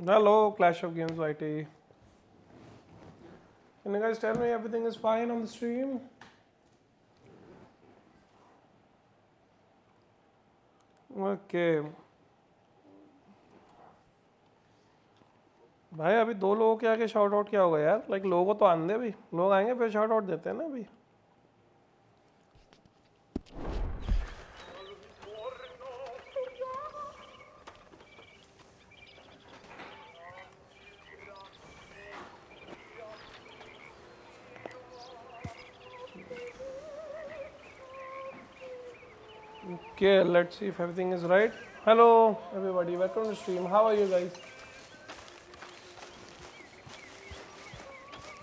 Hello, Clash of Games YT. Can you guys tell me everything is fine on the stream? Okay. भाई अभी दो लोगों के आगे शाउट आउट क्या होगा यार? लाइक लोगों को तो आने दे अभी, लोग आएंगे फिर शाउट आउट देते हैं ना अभी. Okay, let's see if everything is right. Hello everybody, welcome to the stream. How are you guys?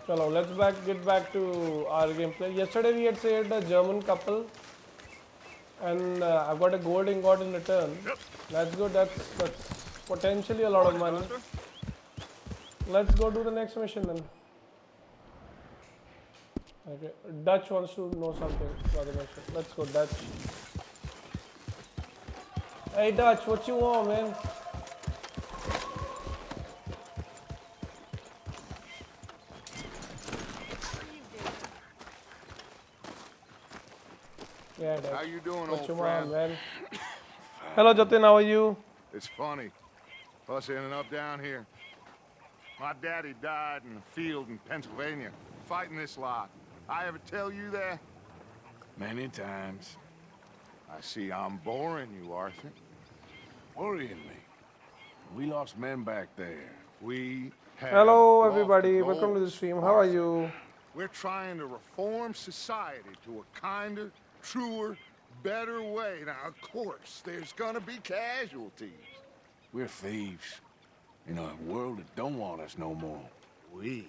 Chalo, let's get back to our gameplay. Yesterday we had saved a German couple, and I've got a gold ingot in return. That's good. That's potentially a lot of money. Let's go do the next mission then. Okay, Dutch wants to know something about the mission. Let's go, Dutch. Hey Dutch, what you want, man? Yeah, Dutch. How you doing, What old you friend? want, man? Hello, Jatin, how are you? It's funny, us ending up down here. My daddy died in the field in Pennsylvania, fighting this lot. I ever tell you that? Many times. I see I'm boring you, Arthur. Worrying me. We lost men back there. We have Hello, lost everybody. the Welcome to the gold. stream. How are you? We're trying to reform society to a kinder, truer, better way. Now, of course, there's gonna be casualties. We're thieves. In a world that don't want us no more. We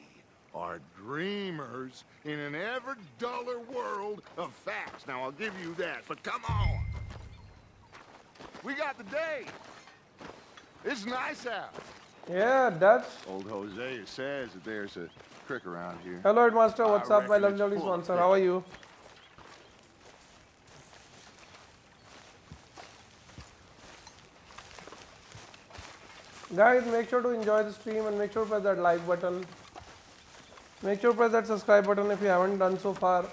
are dreamers in an ever duller world of facts. Now, I'll give you that, but come on. We got the day. It's nice out. Yeah, Dutch. Old Hosea says that there's a creek around here. Hello, Headmaster. What's I up, my reckon lovely it's full of sponsor? How are you? Guys, make sure to enjoy the stream and make sure to press that like button. Make sure to press that subscribe button if you haven't done so far.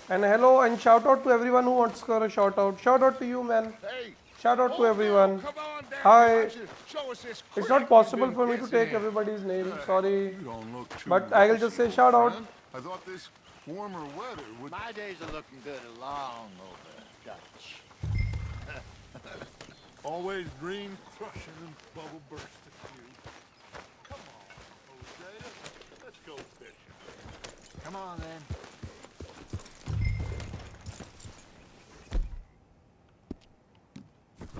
And hello and shout out to everyone who wants to score a shout out. Shout out to you, man. Hey, Shout out to everyone. Come on down. Hi. Why don't you show us this It's creek not you've possible been for me to kissing. take everybody's name. Sorry. You don't look too But I will just say rusty, shout old out. friend. I thought this warmer weather would... My days are looking good along over Dutch. Always green, crushing, and bubble bursting you. Come on, Hosea. Let's go fishing. Come on then.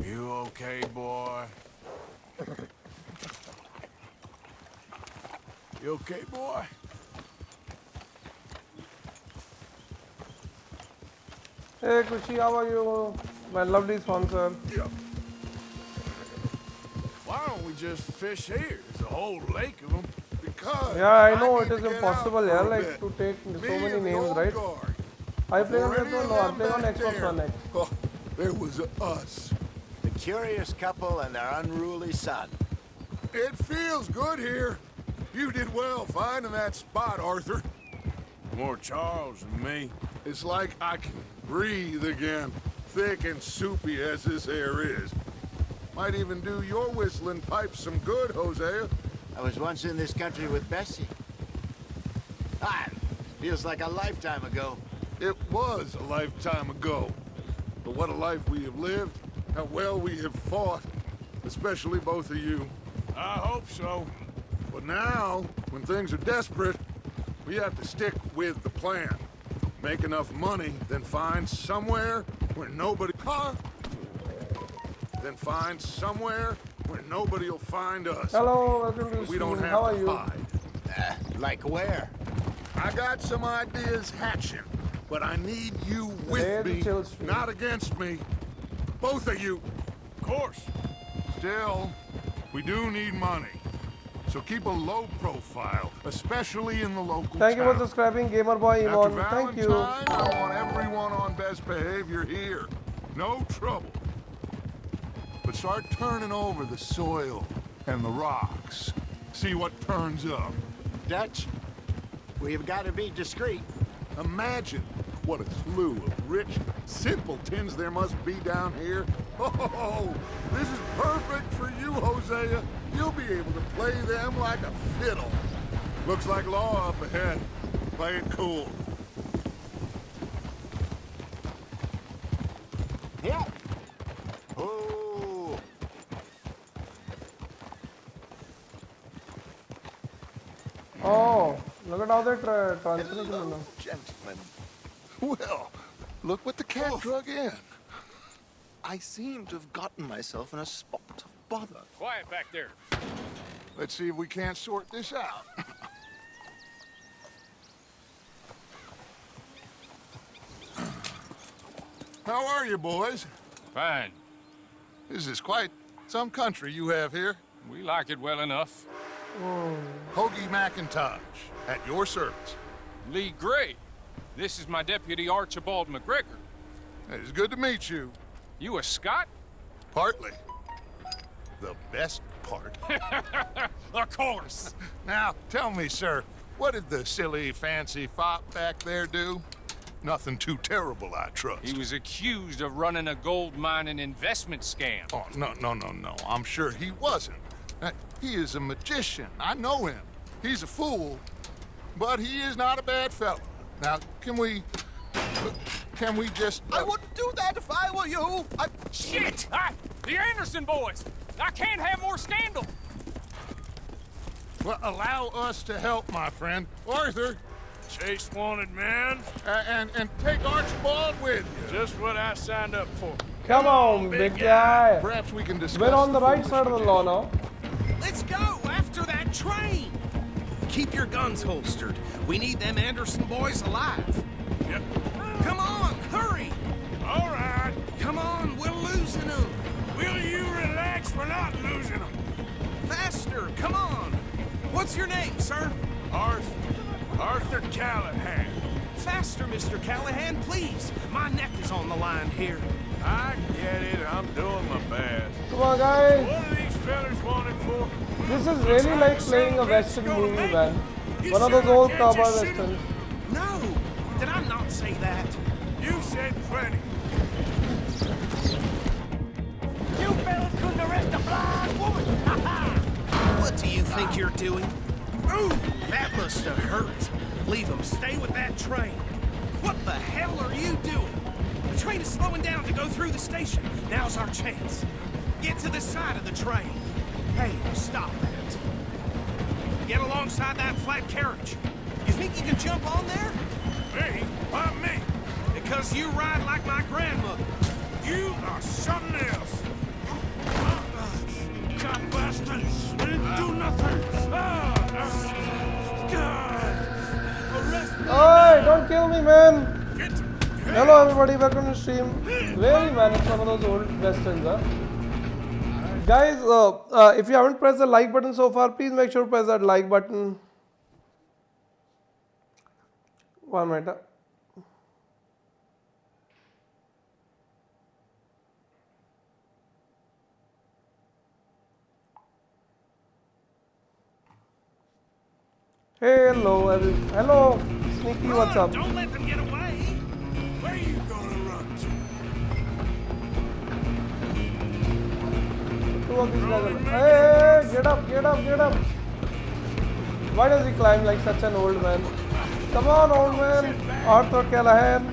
You okay, boy? You okay, boy? Hey, Kushi, how are you? My lovely sponsor. Why don't we just fish here? There's a whole lake of them. Because Yeah, I know it need is to get impossible, out yeah, for a like bit. to take so Me many and the names, old right? guard. Are you playing on Or this any one? of No, I'm them playing on back Xbox there. One X. Oh, there was us. The curious couple and their unruly son. It feels good here. You did well finding that spot, Arthur. More Charles than me. It's like I can breathe again, thick and soupy as this air is. Might even do your whistling pipes some good, Hosea. I was once in this country with Bessie. Ah, feels like a lifetime ago. It was a lifetime ago. But what a life we have lived, how well we have fought, especially both of you. I hope so. But now, when things are desperate, we have to stick with the plan. Make enough money, then find somewhere where nobody... Huh? Then find somewhere where nobody will find us. Hello, welcome to the We stream. don't How are have to you? hide. Like where? I got some ideas hatching, but I need you with me, not against me. Both of you. Of course. Still, we do need money. So keep a low profile, especially in the local Thank you for town. subscribing, Gamerboy After Imon. Thank you. Valentine, I want everyone on best behavior here. No trouble. But start turning over the soil and the rocks. See what turns up. Dutch, we've got to be discreet. Imagine what a slew of rich simpletons there must be down here. Oh, this is perfect for you, Hosea. You'll be able to play them like a fiddle. Looks like law up ahead. Play it cool. Yeah. Oh. Oh, look at how they're transferring it now. Gentlemen. Well, look what the cat drug in. I seem to have gotten myself in a spot of bother. Quiet back there. Let's see if we can't sort this out. How are you, boys? Fine. This is quite some country you have here. We like it well enough. Hoagie McIntosh, at your service. Lee Gray. This is my deputy Archibald McGregor. It's good to meet you. You a Scot? Partly. The best part. Of course. Now, tell me, sir, what did the silly, fancy fop back there do? Nothing too terrible, I trust. He was accused of running a gold mining investment scam. Oh, no. I'm sure he wasn't. He is a magician. I know him. He's a fool, but he is not a bad fellow. Now, can we just... I wouldn't do that if I were you. Shit! The Anderson boys! I can't have more scandal! Well, allow us to help, my friend. Arthur, Chase wanted man. and take Archibald with you. Just what I signed up for. Come on, big guy. Perhaps we can discuss... We're on the right full side of the law now. Let's go after that train. Keep your guns holstered. We need them Anderson boys alive. Yep. Come on, hurry. All right. Come on, we're losing them. Will you relax? We're not losing them. Faster, come on. What's your name, sir? Arthur Callahan. Faster, Mr. Callahan, please. My neck is on the line here. I get it. I'm doing my best. Come on, guys. What are these fellas wanted for? This is really like playing a Western movie, man. One of those old cowboy westerns. No, did I not say that? You said plenty. You fellas couldn't arrest a blind woman! What do you think you're doing? Ooh, that must have hurt. Leave them. Stay with that train. What the hell are you doing? The train is slowing down to go through the station. Now's our chance. Get to the side of the train. Hey, stop that. Get alongside that flat carriage. You think you can jump on there? Me? Why me? Because you ride like my grandmother. You are something else. God bastards! I didn't do nothing. Arrest me. Oi, don't kill me, man. Hello, everybody. Welcome to the stream. Really, man, it's one of those old westerns, huh? Guys, if you haven't pressed the like button so far, please make sure to press that like button. 1 minute. Hello, hello, Sneaky, what's up? Don't let them get away. Where you gonna run to? Two of these guys are... Hey, get up, get up, get up. Why does he climb like such an old man? Come on, old man. Arthur Callahan.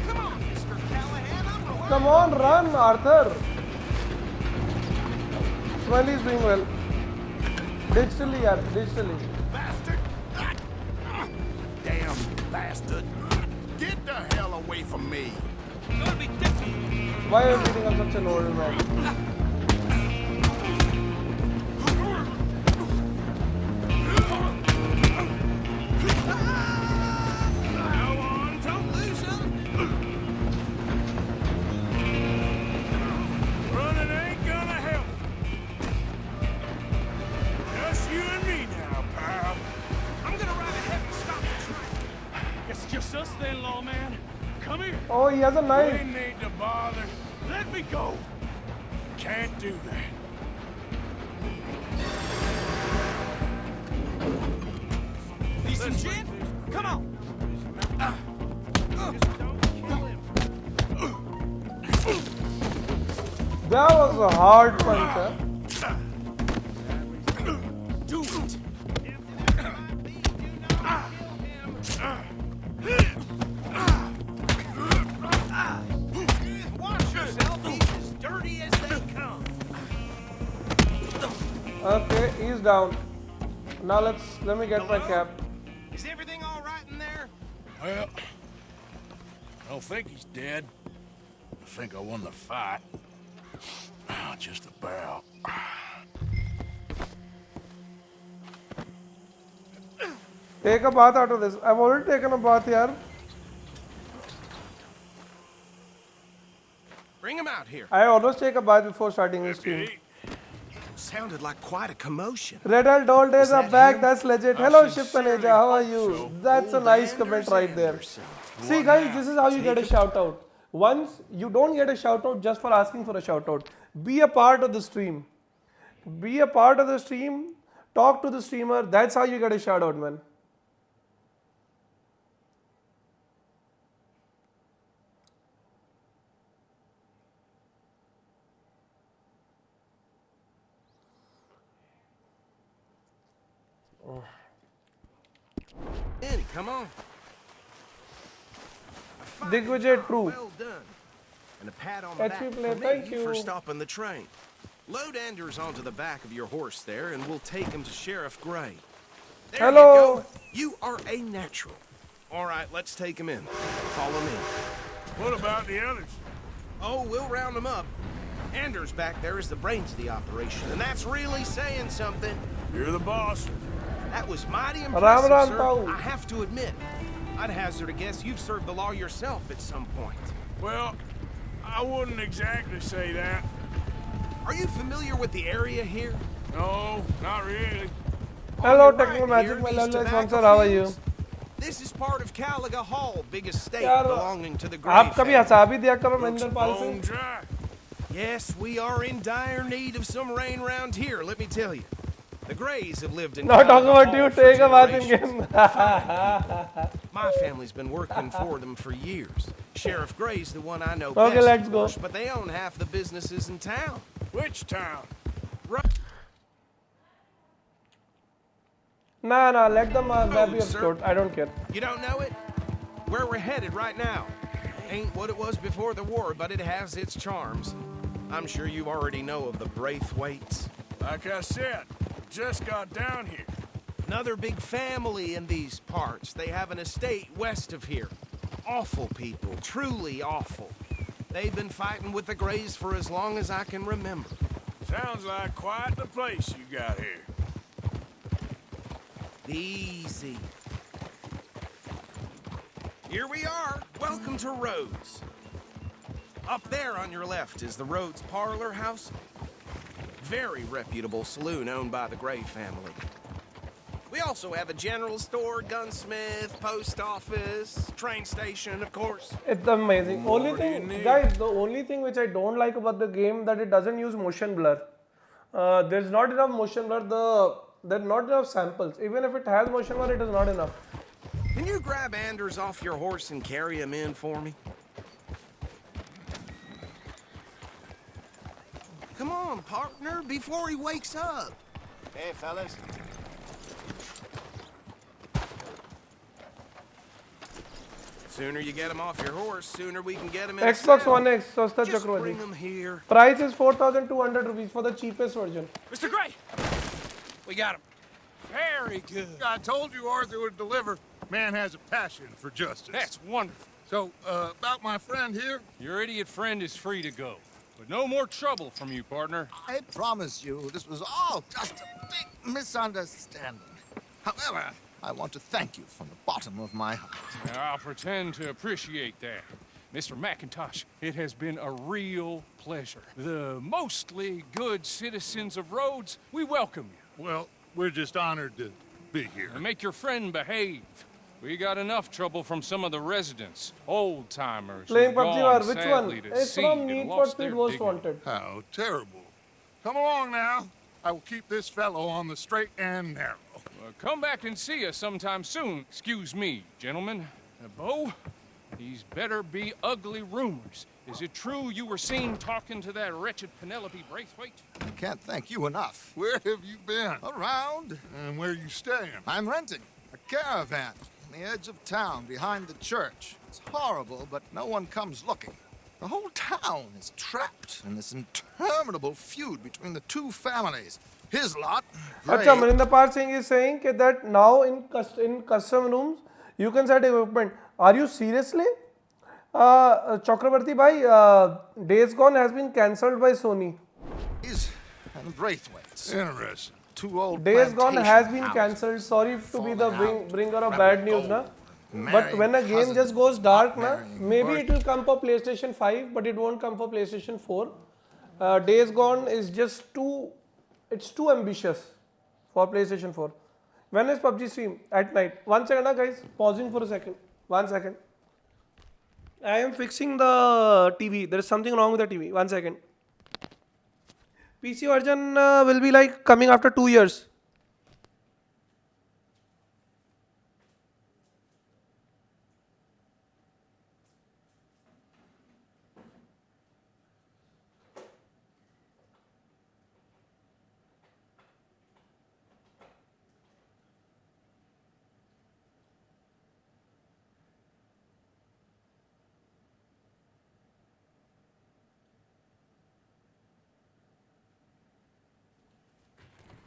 Come on, Mr. Callahan. I'm relying Come on, run, Arthur. Smiley's doing well. Digitally, yeah, digitally. Bastard! Damn bastard! Get the hell away from me! Why are you beating up such an old man? he has a We knife. ain't need to bother. Let me go. Can't do that. Need some gin? Come on. That was a hard punch, huh? Do it. Watch yourself. He's as dirty as they come. Okay, he's down. Now let me get my cap. Is everything all right in there? Well, I don't think he's dead. I think I won the fight. Just about. Take a bath out of this. I've already taken a bath here. Bring him out here. I always take a bath before starting the stream. Hey, Sounded like quite a commotion. Red Hell Doll Days are that back. him? That's legit. I Hello, sincerely Shipanaja. How are hope you? so. That's a Old nice Anders comment right there. Anderson. See, guys, this is how you get a shout out. Once you don't get a shout out just for asking for a shout out. Be a part of the stream. Be a part of the stream. Talk to the streamer. That's how you get a shout out, man. In, come on. Digvijay True. Well done. And a pat on the HP back player, from thank me you. for stopping the train. Load Anders onto the back of your horse there, and we'll take him to Sheriff Gray. There Hello. you go. You are a natural. All right, let's take him in. Follow me. what about the others? Oh, we'll round them up. Anders back there is the brains of the operation, and that's really saying something. You're the boss. That was mighty Ram impressive, Ram sir. Tau. I have to admit, I'd hazard a guess you've served the law yourself at some point. Well, I wouldn't exactly say that. Are you familiar with the area here? No, not really. Hello, On your Techno right Magic, here, my these lovely tobacco sponsor. How are you? fields. This is part of Caliga Hall, big estate यार, belonging to the Gray आप कभी family. हंसा भी दिया करो Looks Mahendra Pal bone से. dry. Yes, we are in dire need of some rain round here, let me tell you. The Grays have lived in Not talking Caliga about Hall you. for Take a bath in generations. game. My family's been working for them for years. Sheriff Gray's the one I know Okay, best, let's of go. course, but they own half the businesses in town. Which town? Nah, let them be sir. obscured. I don't care. You don't know it? Where we're headed right now. Ain't what it was before the war, but it has its charms. I'm sure you already know of the Braithwaites. Like I said, just got down here. Another big family in these parts. They have an estate west of here. Awful people, truly awful. They've been fighting with the Grays for as long as I can remember. Sounds like quite the place you got here. Easy. Here we are. Welcome to Rhodes. Up there on your left is the Rhodes Parlor House. Very reputable saloon owned by the Gray family. We also have a general store, gunsmith, post office, train station, of course. It's amazing. Only What do you thing, need? guys, the only thing which I don't like about the game that it doesn't use motion blur. There's not enough motion blur. There's not enough samples. Even if it has motion blur, it is not enough. Can you grab Anders off your horse and carry him in for me? Come on, partner, before he wakes up. Hey, fellas. Sooner you get him off your horse, sooner we can get him in Xbox saddle. One X, Sasta Just bring Chakravarti. him here. Price is 4,200 rupees for the cheapest version. Mr. Gray! We got him. Very good. I told you Arthur would deliver. Man has a passion for justice. That's wonderful. So, about my friend here, Your idiot friend is free to go. But no more trouble from you, partner. I promise you, this was all just a big misunderstanding. However, I want to thank you from the bottom of my heart. Now, I'll pretend to appreciate that. Mr. McIntosh, it has been a real pleasure. The mostly good citizens of Rhodes, we welcome you. well, we're just honored to be here. And make your friend behave. We got enough trouble from some of the residents, old-timers. Playing who've PUBG gone War, which one? sadly to It's seed from and Need for lost Speed their Most dignity. Wanted. How terrible. Come along now. I will keep this fellow on the straight and narrow. Come back and see us sometime soon. Excuse me, gentlemen. Bo, these better be ugly rumors. Is it true you were seen talking to that wretched Penelope Braithwaite? I can't thank you enough. Where have you been? Around. And where are you staying? I'm renting a caravan on the edge of town behind the church. It's horrible, but no one comes looking. The whole town is trapped in this interminable feud between the two families. His lot, Acha, Maninder Par Singh is saying that now in custom rooms you can set equipment. Are you seriously? Chakrabarti bhai, Days Gone has been cancelled by Sony. He's and Braithwaite's. Interesting. Two old Days Gone has plantation been houses. cancelled. Sorry to be the Falling out. bringer of Rebel bad news, gold. na. But Marrying when a game cousins, just goes dark, not na, marrying maybe birth. it will come for PlayStation 5, but it won't come for PlayStation 4. Days Gone is just too ambitious for PlayStation 4. When is PUBG stream? At night. 1 second, guys. Pausing for a second. 1 second. I am fixing the TV. There is something wrong with the TV. 1 second. PC version will be like coming after 2 years.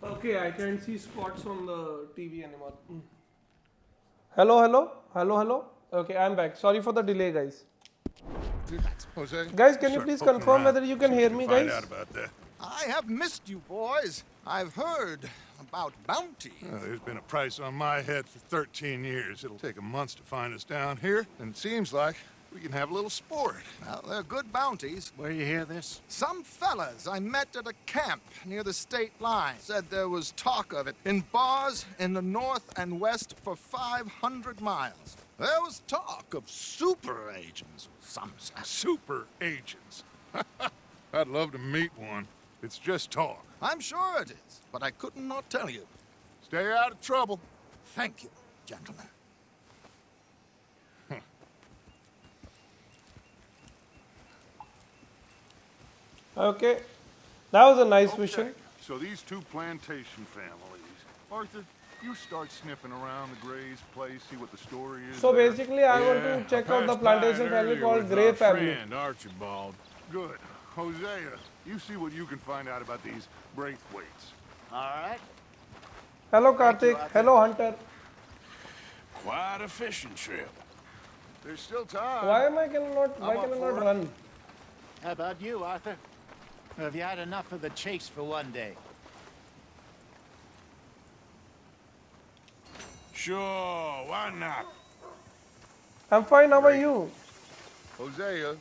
Okay, I can't see spots on the TV anymore. Hello. Okay, I'm back. Sorry for the delay, guys. Jose? Guys, can you start please poking confirm around, whether you can see if hear you me, find guys? out about that. I have missed you, boys. I've heard about bounty. There's been a price on my head for 13 years. It'll take 'em months to find us down here, and it seems like we can have a little sport. Well, they're good bounties. Where you hear this? Some fellas I met at a camp near the state line said there was talk of it in bars in the north and west for 500 miles. There was talk of super agents, some said. Super agents. I'd love to meet one. It's just talk. I'm sure it is, but I couldn't not tell you. Stay out of trouble. Thank you, gentlemen. Okay, that was a nice mission. So these two plantation families. Arthur, you start sniffing around the Gray's place, see what the story is. So there. basically, I want to check out the Passed by plantation it family earlier called with Gray our family. friend, Archibald. Good. Hosea, you see what you can find out about these Braithwaites. All right. Hello, Karthik. Hello, Hunter. Quite a fishing trip. There's still time. Why can I up not for it. run? How about you, Arthur? Or have you had enough of the chase for one day? Sure, why not? I'm fine. How are you? Hosea,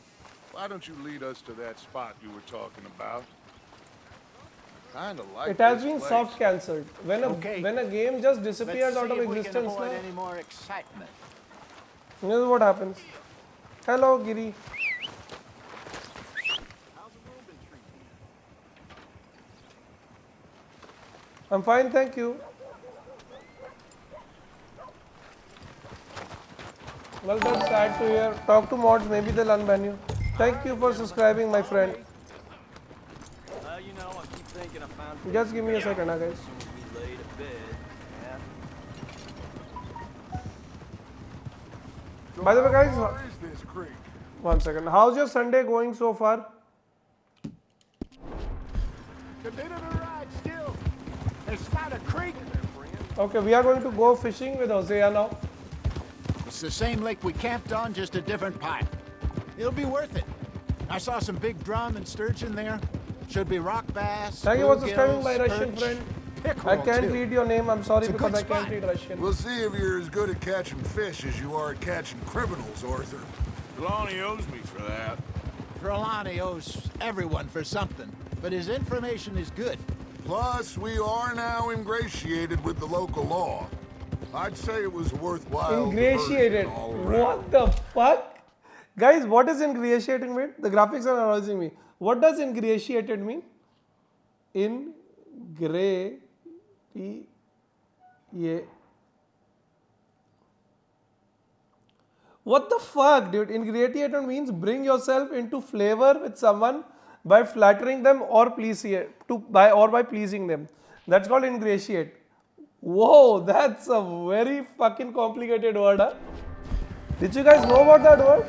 why don't you lead us to that spot you were talking about? Kinda like It has this been place. soft cancelled. When Okay. a game just disappears Let's out see of if we can existence, avoid na, any more excitement. this is what happens. Hello, Giri. I'm fine, thank you. Well, that's sad to hear. Talk to mods, maybe they'll unban you. Thank you for subscribing, my friend. You know, I keep thinking I found Just give me a second, guys. we laid a bed. Yeah. By the way, guys, Where is this creek? 1 second. How's your Sunday going so far? The bit of the ride still. It's not a creek. Okay, we are going to go fishing with Hosea now. It's the same lake we camped on, just a different pipe. It'll be worth it. I saw some big drum and sturgeon there. Should be rock bass. Thank you for bluegills, subscribing, my Russian perch, friend. pickerel, I can't too. read your name. I'm sorry It's a because good I can't spot. read Russian. We'll see if you're as good at catching fish as you are at catching criminals, Arthur. Lonnie owes me for that. Trelawney owes everyone for something, but his information is good. Plus, we are now ingratiated with the local law. I'd say it was worthwhile. Ingratiated. What the fuck? Guys, what does ingratiated mean? The graphics are arousing me. What does ingratiated mean? What the fuck, dude? Ingratiated means bring yourself into flavor with someone by flattering them or by pleasing them. That's called ingratiate. Whoa, that's a very fucking complicated word, huh? Did you guys know about that word?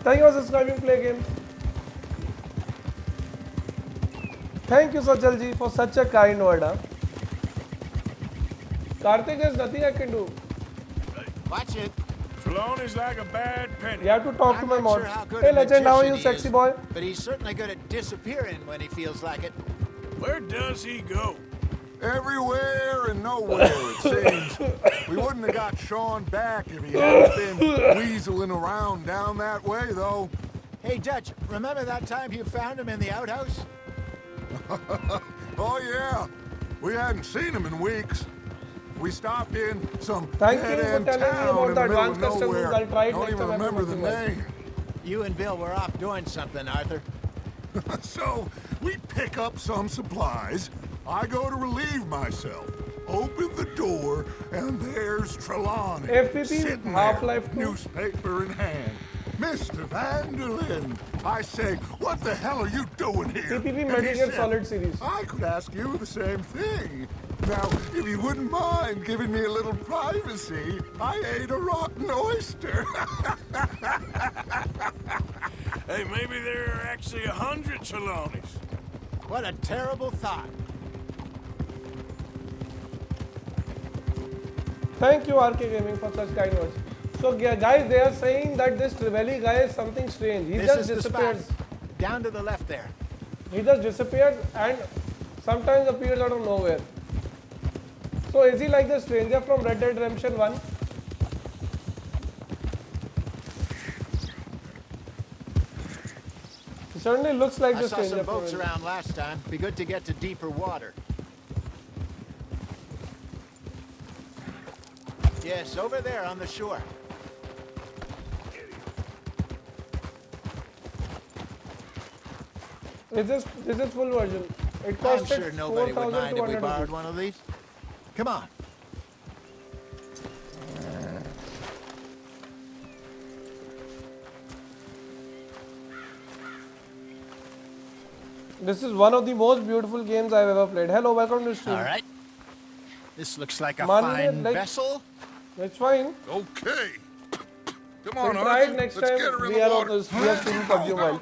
Thank you for subscribing, Play Games. Thank you, Sachalji, for such a kind word, huh? Karthik, there's nothing I can do. Watch it. Trelawney's like a bad penny. You have to talk to I'm my not mod. sure how good Hey, a legend, how are you, magician he sexy is, boy? But he's certainly good at disappearing when he feels like it. Where does he go? Everywhere and nowhere, it seems. We wouldn't have got Sean back if he hadn't been weaseling around down that way, though. Hey, Dutch, remember that time you found him in the outhouse? Oh, yeah. We hadn't seen him in weeks. We stopped in some Thank you for dead-end telling me town about in the the middle advanced of custom rules. nowhere. I'll try it Don't next even time I remember the have name. You and Bill were off doing something, Arthur. So, we pick up some supplies. I go to relieve myself. Open the door, and there's Trelawney. FPP, sitting Half-Life there, 2. newspaper in hand. Mr. Vanderlyn. I say, what the hell are you doing here? PPP And Metal he Gear said, Solid series. I could ask you the same thing. Now, if you wouldn't mind giving me a little privacy, I ate a rotten oyster. Hey, maybe there are actually 100 Trelawneys. What a terrible thought. Thank you, RK Gaming, for such kind words. So, guys, they are saying that this Triveli guy is something strange. He This just is the disappears. spot. Down to the left there. He just disappears and sometimes appears out of nowhere. So, is he like the stranger from Red Dead Redemption 1? He certainly looks like I the saw stranger some from boats Red Dead. around last time. Be good to get to deeper water. Yes, over there on the shore. This is full version. It I'm costed sure nobody would mind if we 4,200 borrowed rupees. one of these. Come on. This is one of the most beautiful games I've ever played. Hello, welcome to stream. All right. This looks like a Monday, fine like- vessel. It's fine. Okay. Come We'll on, try Arthur. it next Let's time. get her in We the are on water. this. We are streaming PUBG Mobile.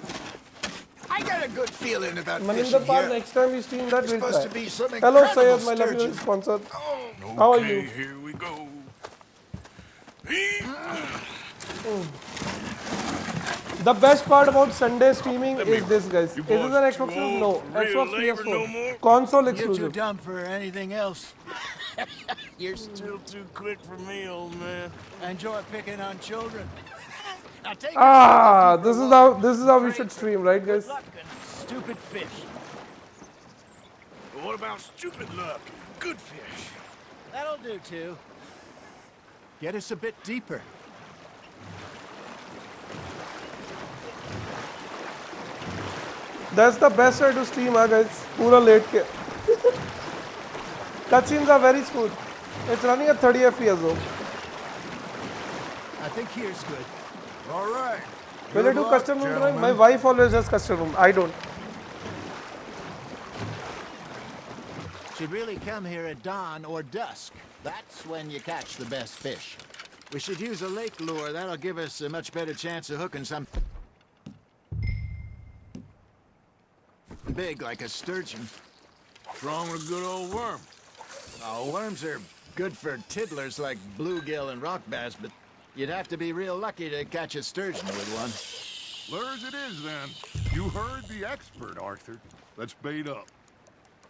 I got a good feeling about Maninder fishing Park, here. next time we stream that, we'll Supposed try. to be some Hello, incredible Sayed, my lovely sturgeon. sponsor. Okay, How are you? here we go. The best part about Sunday streaming is this, guys. You Is this boys an too Xbox old exclusive? No. for real Xbox labor no PS4. more? Console You're too exclusive. dumb for anything else. You're still too quick for me, old man. Enjoy picking on children. Now take Ah, yourself this deeper is how we should stream, right, guys? Luck and stupid fish. But what about stupid luck and good fish? That'll do too. Get us a bit deeper. That's the best way to stream, guys. Pura late ke. Cutscenes are very smooth. It's running at 30 FPS though. I think here's good. All right. Will I Good do luck, custom room drawing? My gentlemen. wife always does custom room. I don't. Should really come here at dawn or dusk. That's when you catch the best fish. We should use a lake lure. That'll give us a much better chance of hooking some big like a sturgeon. What's wrong with a good old worm? Oh, worms are good for tiddlers like bluegill and rock bass, but you'd have to be real lucky to catch a sturgeon with one. Lures it is, then. You heard the expert, Arthur. Let's bait up.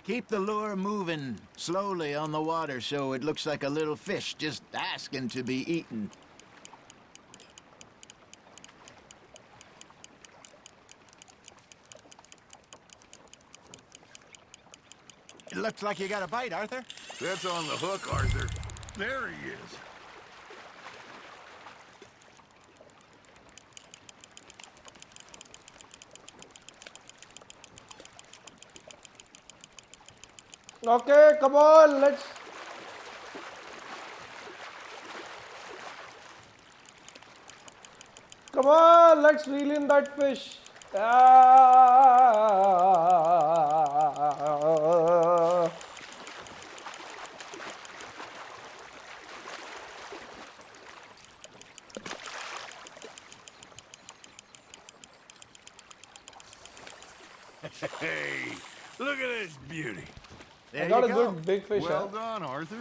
Keep the lure moving slowly on the water so it looks like a little fish just asking to be eaten. It looks like you got a bite, Arthur. That's on the hook, Arthur. There he is. Okay, come on, let's. Come on, let's reel in that fish. Ah. Hey, look at this beauty. There I got you a go. good big fish. Well Huh? done, Arthur.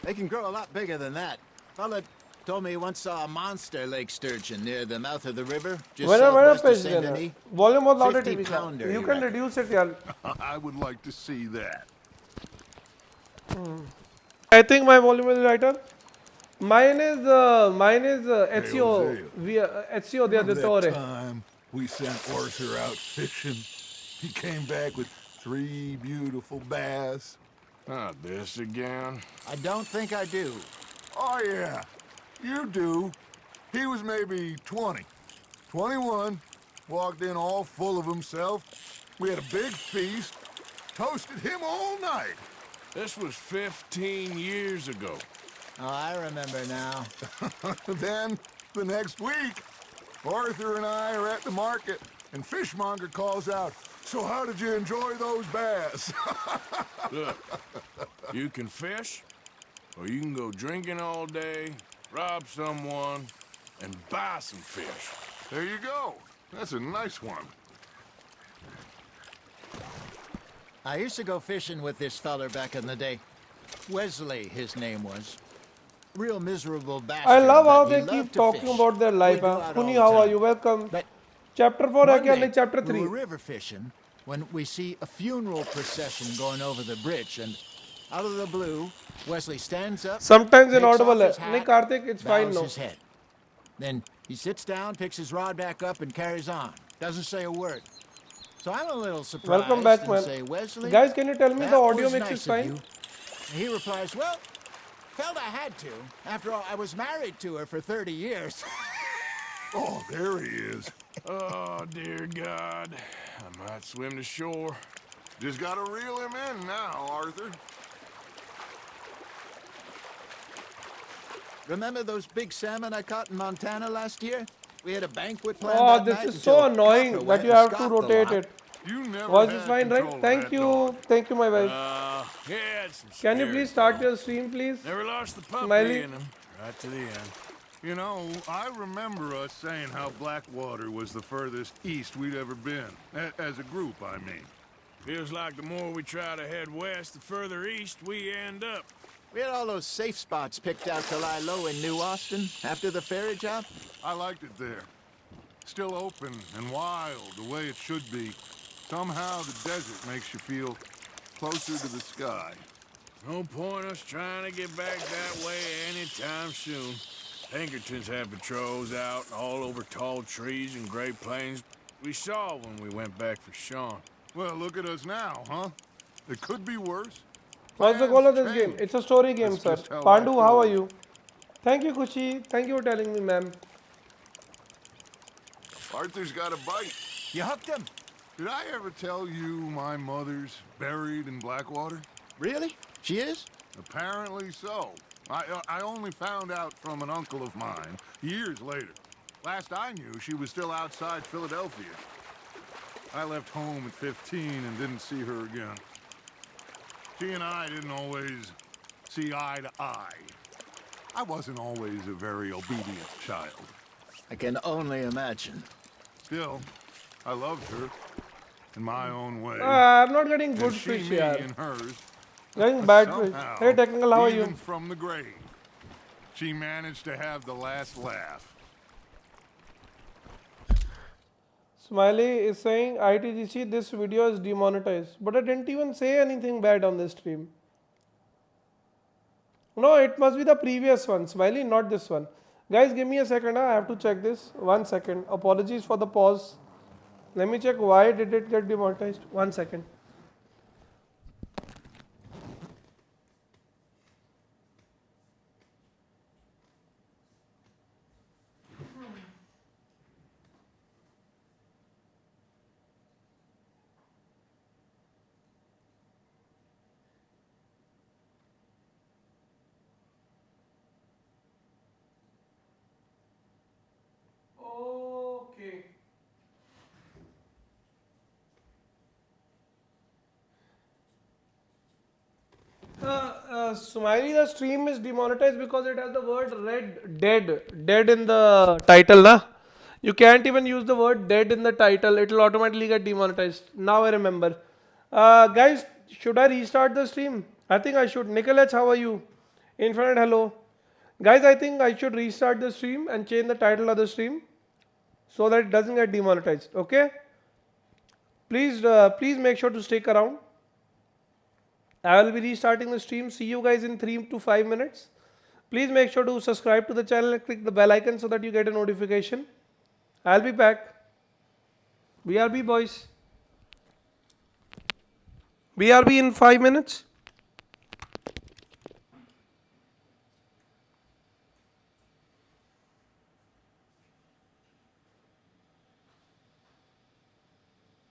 They can grow a lot bigger than that. Fella told me he once saw a monster lake sturgeon near the mouth of the river, just Where southwest of fish Saint then? Denis. Volume बहुत louder 50 TV का. pounder, You he can reckoned. reduce it, यार. I would like to see that. I think my volume is lighter. Mine is HCO. Hosea. HCO the Remember other that time we sent Arthur out fishing? He came back with 3 beautiful bass. Not this again. I don't think I do. Oh, yeah. You do. He was maybe 20. 21. Walked in all full of himself. We had a big feast. Toasted him all night. This was 15 years ago. Oh, I remember now. Then, the next week, Arthur and I are at the market, and Fishmonger calls out, "So how did you enjoy those bass?" Look, you can fish, or you can go drinking all day, rob someone, and buy some fish. There you go. That's a nice one. I used to go fishing with this feller back in the day. Wesley, his name was. Real miserable bastard. I love how but they he keep loved to talking fish. about their life. We'd go Huh? out Kuni, all how the are time. you? Welcome. But Chapter 4 है one क्या? day, नहीं, chapter we 3. were river fishing when we see a funeral procession going over the bridge, and out of the blue, Wesley stands up. Sometimes takes inaudible off है. his hat, नहीं, Karthik, it's fine bows now. his head. Then he sits down, picks his rod back up, and carries on. Doesn't say a word. So I'm a little surprised. Welcome back, and man. say, Wesley, Guys, can you tell me that the audio was mix nice is of fine? you. And he replies, well, felt I had to. After all, I was married to her for 30 years. Oh, there he is. Oh, dear God. I might swim to shore. Just gotta reel him in now, Arthur. Remember those big salmon I caught in Montana last year? We had a banquet planned Oh, that this night is so until annoying Copper that went you and have to scoffed a rotate lot. it. You never Voice had is fine, control right? of Thank that you. dog. Thank you, my wife. He had some Can you spirit, please start though. your stream, please? Never lost the puppy Smiley? in him. Right to the end. You know, I remember us saying how Blackwater was the furthest east we'd ever been. As a group, I mean. Feels like the more we try to head west, the further east we end up. We had all those safe spots picked out to lie low in New Austin after the ferry job. I liked it there. Still open and wild, the way it should be. Somehow the desert makes you feel closer to the sky. No point us trying to get back that way anytime soon. Pinkertons have patrols out all over tall trees and Great Plains. We saw when we went back for Sean. Well, look at us now, huh? It could be worse. What's the goal of this Plans game? change. It's a story game, That's sir. just how Pandu, life how are goes. you? Thank you, Kushi. Thank you for telling me, ma'am. Arthur's got a bite. You hooked him? Did I ever tell you my mother's buried in Blackwater? Really? She is? Apparently so. I only found out from an uncle of mine years later. Last I knew, she was still outside Philadelphia. I left home at 15 and didn't see her again. She and I didn't always see eye to eye. I wasn't always a very obedient child. I can only imagine. Still, I loved her in my own way. I'm not getting good and she fish me here. in hers. Getting bad fish. Somehow, Hey, Technical, how are even you? from the grave, she managed to have the last laugh. Smiley is saying ITGC, this video is demonetized. But I didn't even say anything bad on this stream. No, it must be the previous one. Smiley, not this one. Guys, give me a second. I have to check this. 1 second. Apologies for the pause. Let me check why did it get demonetized. 1 second. Sumaili, the stream is demonetized because it has the word dead in the title, na? You can't even use the word dead in the title, it will automatically get demonetized. Now I remember. Guys, should I restart the stream? I think I should. Nicholas, how are you? Infinite, hello. Guys, I think I should restart the stream and change the title of the stream so that it doesn't get demonetized. Okay? Please make sure to stick around. I will be restarting the stream. See you guys in 3 to 5 minutes. Please make sure to subscribe to the channel and click the bell icon so that you get a notification. I'll be back. BRB boys. BRB in 5 minutes.